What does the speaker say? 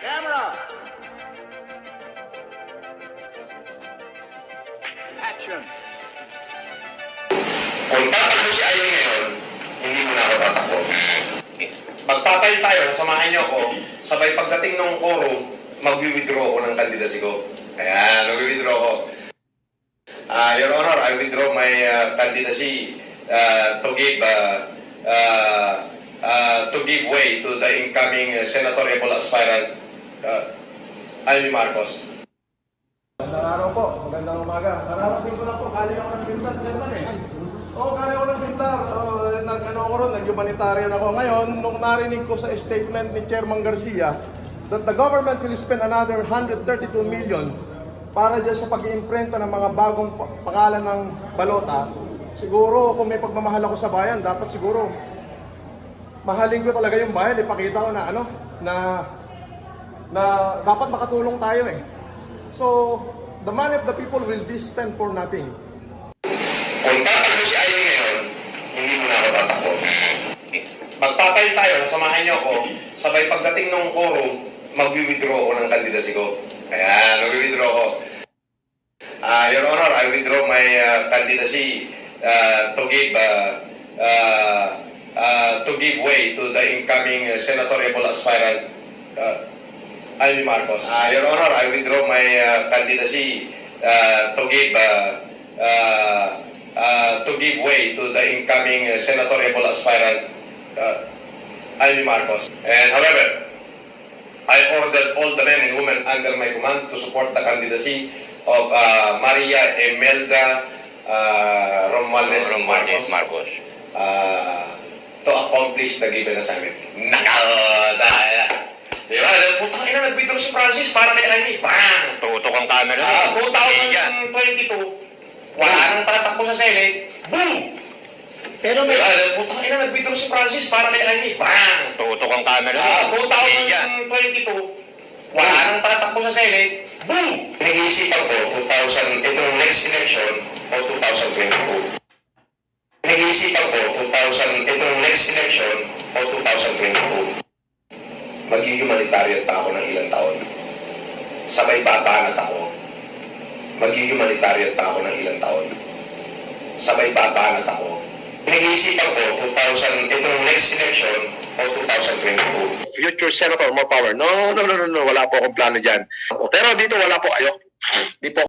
Camera! Action! Kung tatakbo si Ayon ngayon, hindi mo na ako tatakbo. Pagpapay tayo, samahan niyo ako, sabay pagdating ng quorum, mag-withdraw ako ng kandidacy ko. Ayan, mag-withdraw ako. Your Honor, I withdraw my candidacy to give way to the incoming senatorial aspirant, Amy Marcos. Magandang araw po, magandang umaga. Nararating ko lang po, galing ako ng Bintar, German eh. Galing ako ng Bintar. Nag-humanitarian ako. Ngayon, nung narinig ko sa statement ni Chairman Garcia that the government will spend another 132 million para dyan sa pag-iimprenta ng mga bagong pangalan ng balota, siguro kung may pagmamahal ako sa bayan, dapat siguro mahalin ko talaga yung bayan. Ipakita ko na na dapat makatulong tayo eh. So, the money of the people will be spent for nothing. Kung tatakbo si Ayon ngayon, hindi mo na ako tatakbo. Magpapay tayo, samahan niyo ako, sabay pagdating ng quorum, mag-withdraw ako ng candidacy ko. Ayan, mag-withdraw ako. Your Honor, I withdraw my candidacy to give way to the incoming senatorial aspirant, Amy Marcos. Your Honor, I withdraw my candidacy to give way to the incoming senatorial aspirant, Amy Marcos. And however, I ordered all the men and women under my command to support the candidacy of Maria Imelda Romualdez Marcos to accomplish the given assignment. Diba? Putang ina, nag-withdraw si Francis para kay Amy. Bang! Tutok ang camera. 2022, wala nang tatakbo sa Senate. Boom! Pero may... Putang ina, nag-withdraw si Francis para kay Amy. Bang! Tutok ang camera. 2022, wala nang tatakbo sa Senate. Boom! Nag-iisipan ko, itong next election o 2022. Nag-iisipan ko, itong next election o 2022. Mag-humanitarian pa ako ng ilang taon. Sabay babanat ako. Mag-humanitarian pa ako ng ilang taon. Sabay babanat ako. Nag-iisipan ko, itong next election o 2022. Future senator, more power. No. Wala po akong plano dyan. Pero dito wala po. Di po